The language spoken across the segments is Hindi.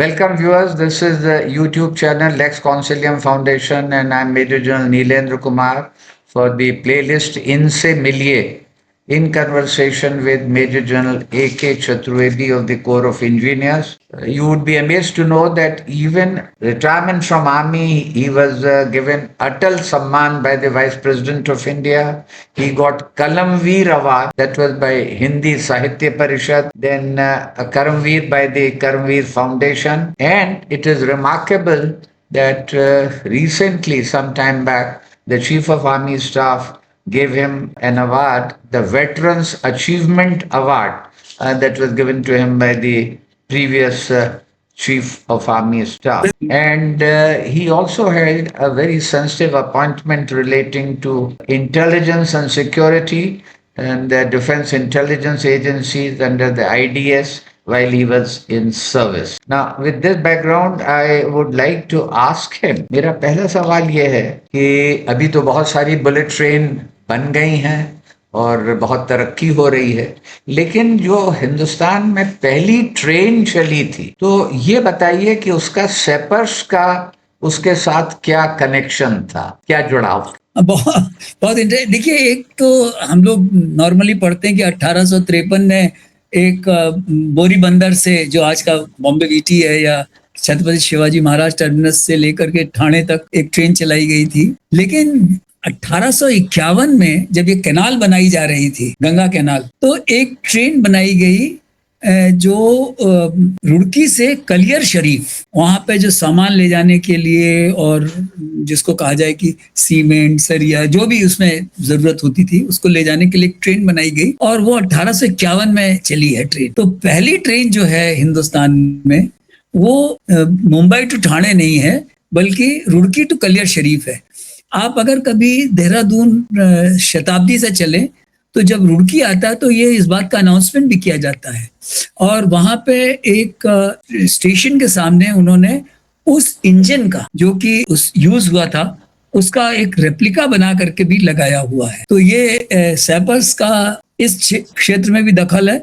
Welcome viewers, this is the YouTube channel Lex Consilium Foundation and I'm Major General Neelendra Kumar for the playlist Inse Miliye in conversation with Major General A.K. Chaturvedi of the Corps of Engineers. You would be amazed to know that even retirement from army, he was given Atal Samman by the Vice President of India. He got Kalamveer Award, that was by Hindi Sahitya Parishad, then a Karamveer by the Karamveer Foundation. And it is remarkable that recently, some time back, the Chief of Army Staff gave him an award, the Veterans Achievement Award, that was given to him by the previous Chief of Army Staff. And he also held a very sensitive appointment relating to intelligence and security and the Defense Intelligence Agencies under the IDS while he was in service. Now, with this background, I would like to ask him, मेरा पहला सवाल ये है कि अभी तो बहुत सारी बुलेट ट्रेन बन गई हैं और बहुत तरक्की हो रही है, लेकिन जो हिंदुस्तान में पहली ट्रेन चली थी, तो ये बताइए कि उसका सेपर्स का उसके साथ क्या कनेक्शन था, क्या जुड़ाव? बहुत बहुत इंटरेस्टिंग। देखिए, एक तो हम लोग नॉर्मली पढ़ते हैं कि 1853 में एक बोरी बंदर से, जो आज का बॉम्बे वीटी है, या छत्रपति शिवाजी महाराज टर्मिनस से लेकर के ठाणे तक एक ट्रेन चलाई गई थी। लेकिन 1851 में जब ये कैनाल बनाई जा रही थी, गंगा कैनाल, तो एक ट्रेन बनाई गई जो रुड़की से कलियर शरीफ, वहां पे जो सामान ले जाने के लिए और जिसको कहा जाए कि सीमेंट, सरिया, जो भी उसमें जरूरत होती थी, उसको ले जाने के लिए एक ट्रेन बनाई गई और वो 1851 में चली है ट्रेन। तो पहली ट्रेन जो है हिंदुस्तान में, वो मुंबई टू ठाणे नहीं है, बल्कि रुड़की टू कलियर शरीफ है। आप अगर कभी देहरादून शताब्दी से चले तो जब रुड़की आता है तो ये इस बात का अनाउंसमेंट भी किया जाता है, और वहां पे एक स्टेशन के सामने उन्होंने उस इंजन का, जो कि उस यूज हुआ था, उसका एक रेप्लिका बना करके भी लगाया हुआ है। तो ये सैपर्स का इस क्षेत्र में भी दखल है।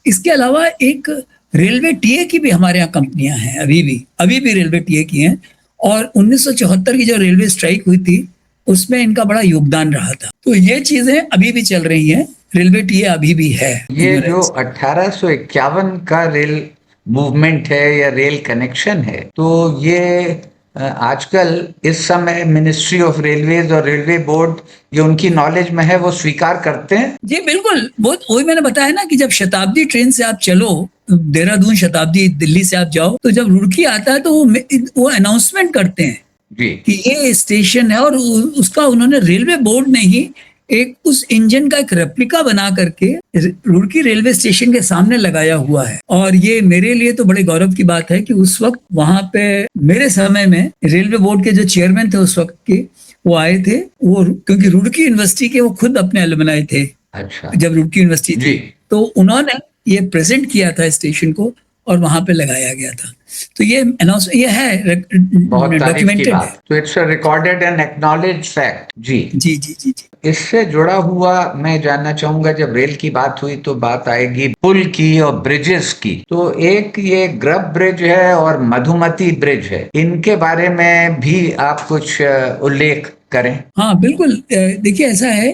इसके अलावा एक रेलवे टीए की भी हमारे यहाँ कंपनियां हैं, अभी भी रेलवे टीए की हैं, और 1974 की जो रेलवे स्ट्राइक हुई थी उसमें इनका बड़ा योगदान रहा था। तो ये चीजें अभी भी चल रही हैं, रेलवे टीए अभी भी है। ये जो 1851 का रेल मूवमेंट है या रेल कनेक्शन है, तो ये आजकल इस समय मिनिस्ट्री ऑफ रेलवेज और रेलवे बोर्ड, ये उनकी नॉलेज में है, वो स्वीकार करते हैं? जी बिल्कुल। वही मैंने बताया ना कि जब शताब्दी ट्रेन से आप चलो, देहरादून शताब्दी दिल्ली से आप जाओ, तो जब रुड़की आता है तो वो अनाउंसमेंट करते हैं जी कि ये स्टेशन है, और उसका उन्होंने, रेलवे बोर्ड ने ही एक उस इंजन का एक रेप्लिका बना करके रुड़की रेलवे स्टेशन के सामने लगाया हुआ है। और ये मेरे लिए तो बड़े गौरव की बात है कि उस वक्त वहां पे मेरे समय में रेलवे बोर्ड के जो चेयरमैन थे उस वक्त के, वो आए थे, वो क्योंकि रुड़की यूनिवर्सिटी के वो खुद अपने अलुमनाई थे। अच्छा। जब रुड़की यूनिवर्सिटी थी तो उन्होंने ये प्रेजेंट किया था स्टेशन को और वहां पे लगाया गया था। तो ये अनाउंस, ये है डॉक्यूमेंटेड है। तो it's a recorded and acknowledged fact. जी जी जी जी जी। इससे जुड़ा हुआ मैं जानना चाहूंगा, जब रेल की बात हुई तो बात आएगी पुल की और ब्रिजेस की। तो एक ये ग्रब ब्रिज है और मधुमती ब्रिज है, इनके बारे में भी आप कुछ उल्लेख करें। हाँ बिल्कुल। देखिए, ऐसा है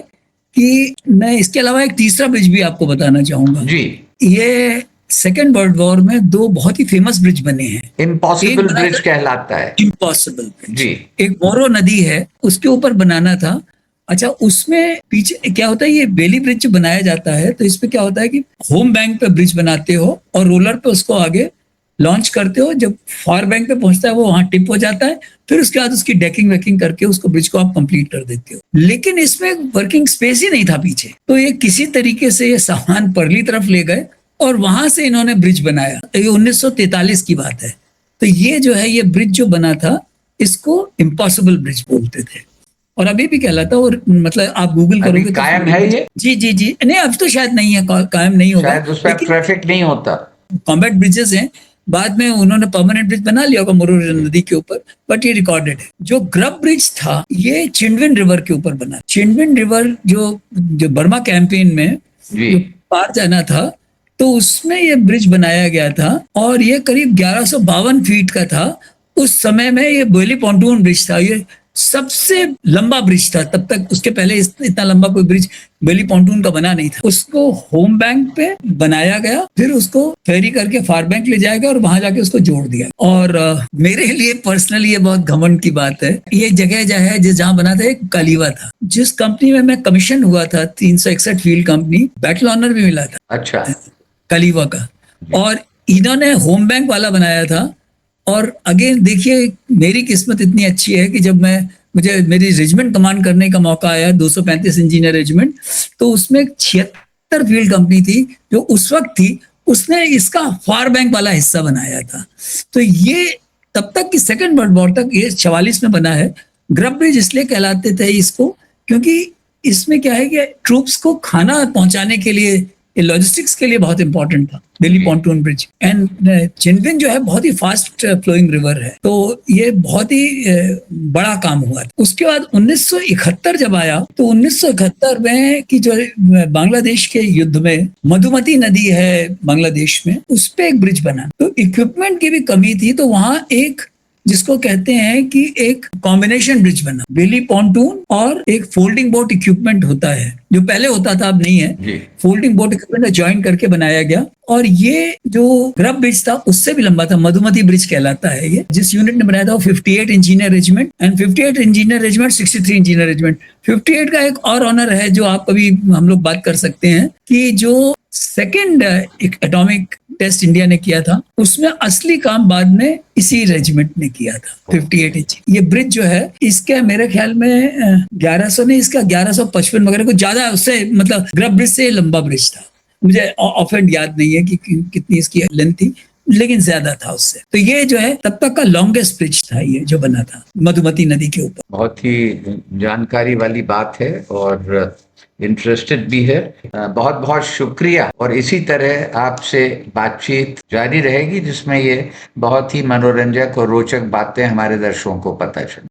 कि मैं इसके अलावा एक तीसरा ब्रिज भी आपको बताना चाहूंगा। जी। ये सेकेंड वर्ल्ड वॉर में दो बहुत ही फेमस ब्रिज बने हैं। इम्पॉसिबल ब्रिज कहलाता है। इम्पॉसिबल ब्रिज जी। एक मोरो नदी है, उसके ऊपर बनाना था। अच्छा, उसमें पीछे क्या होता है, ये बेली ब्रिज जो बनाया जाता है, तो इसमें क्या होता है कि होम बैंक पे ब्रिज बनाते हो और रोलर पे उसको आगे लॉन्च करते हो। जब फार बैंक पे पहुंचता है वो वहां टिप हो जाता है, फिर उसके बाद उसकी डेकिंग वेकिंग करके उसको ब्रिज को आप कंप्लीट कर देते हो। लेकिन इसमें वर्किंग स्पेस ही नहीं था पीछे, तो ये किसी तरीके से ये सामान परली तरफ ले गए और वहां से इन्होंने ब्रिज बनाया। ये 1943 की बात है। तो ये जो है, ये ब्रिज जो बना था, इसको इम्पॉसिबल ब्रिज बोलते थे और अभी भी कहलाता है। और मतलब आप गूगल करोगे तो कायम है ये? जी जी जी। नहीं, अब तो शायद नहीं है, कायम नहीं होगा, शायद उस पर ट्रैफिक नहीं होता। कॉम्बैट ब्रिजेस हैं, बाद में उन्होंने परमानेंट ब्रिज बना लिया होगा मोरो नदी के ऊपर, बट ये रिकॉर्डेड है। जो ग्रब ब्रिज था, ये चिंडविन रिवर के ऊपर बना। चिंडविन रिवर जो बर्मा कैंपेन में जो पार जाना था, तो उसमें ये ब्रिज बनाया गया था और ये करीब 1152 फीट का था। उस समय में ये बोयली पॉन्टून ब्रिज था, ये सबसे लंबा ब्रिज था तब तक। उसके पहले इतना लंबा कोई ब्रिज बोयली पॉन्टून का बना नहीं था। उसको होम बैंक पे बनाया गया, फिर उसको फेरी करके फार बैंक ले जाया गया और वहां जाके उसको जोड़ दिया। और मेरे लिए पर्सनली ये बहुत घमंड की बात है। ये जगह जो है जहां बना था एक कलीवा था, जिस कंपनी में मैं कमीशन हुआ था 361 फील्ड कंपनी, बैटल ऑनर भी मिला था अच्छा। कलीवा का। और इन्होंने होम बैंक वाला बनाया था। और अगेन देखिए, मेरी किस्मत इतनी अच्छी है कि जब मुझे मेरी रेजिमेंट कमांड करने का मौका आया 235 इंजीनियर रेजिमेंट, तो उसमें 76 फील्ड कंपनी थी जो उस वक्त थी, उसने इसका फार बैंक वाला हिस्सा बनाया था। तो ये तब तक की सेकेंड वर्ल्ड वॉर तक ये 44 में बना है। ग्रब ब्रिज इसलिए कहलाते थे इसको क्योंकि इसमें क्या है कि ट्रूप्स को खाना पहुंचाने के लिए, लॉजिस्टिक्स के लिए बहुत इंपॉर्टेंट था दिल्ली पॉन्टून ब्रिज। एंड चिनविन जो है बहुत ही फास्ट फ्लोइंग रिवर है, तो ये बहुत ही बड़ा काम हुआ था। उसके बाद 1971 जब आया तो 1971 में कि जो बांग्लादेश के युद्ध में मधुमती नदी है बांग्लादेश में, उस पे एक ब्रिज बना। तो इक्विपमेंट की भी कमी थी, तो वहां एक जिसको कहते हैं कि एक कॉम्बिनेशन ब्रिज बना, बेली पॉन्टून और एक फोल्डिंग बोट इक्विपमेंट होता है, जो पहले होता था अब नहीं है। फोल्डिंग बोट इक्विपमेंट ज्वाइन करके बनाया गया। और ये जो ग्रब ब्रिज था उससे भी लंबा था, मधुमती ब्रिज कहलाता है ये। जिस यूनिट ने बनाया था वो 58 engineer regiment, and 58 engineer regiment 63 engineer regiment. 58 का एक और ऑनर है जो आप कभी हम लोग बात कर सकते हैं कि जो सेकेंड एटॉमिक टेस्ट इंडिया ने किया था, उसमें असली काम बाद में इसी रेजिमेंट ने किया था, 58 इंच। ये ब्रिज जो है इसके मेरे ख्याल में 1100 नहीं, इसका 1155 वगैरह को ज्यादा, उससे मतलब ग्रब ब्रिज से लंबा ब्रिज था। मुझे ऑफेंड याद नहीं है कि कितनी इसकी लेंथ थी, लेकिन ज्यादा था उससे। तो ये जो है तब तक का लॉन्गेस्ट ब्रिज था ये जो बना था मधुमती नदी के ऊपर। बहुत ही जानकारी वाली बात है और इंटरेस्टेड भी है। बहुत बहुत शुक्रिया। और इसी तरह आपसे बातचीत जारी रहेगी जिसमें ये बहुत ही मनोरंजक और रोचक बातें हमारे दर्शकों को पता चले।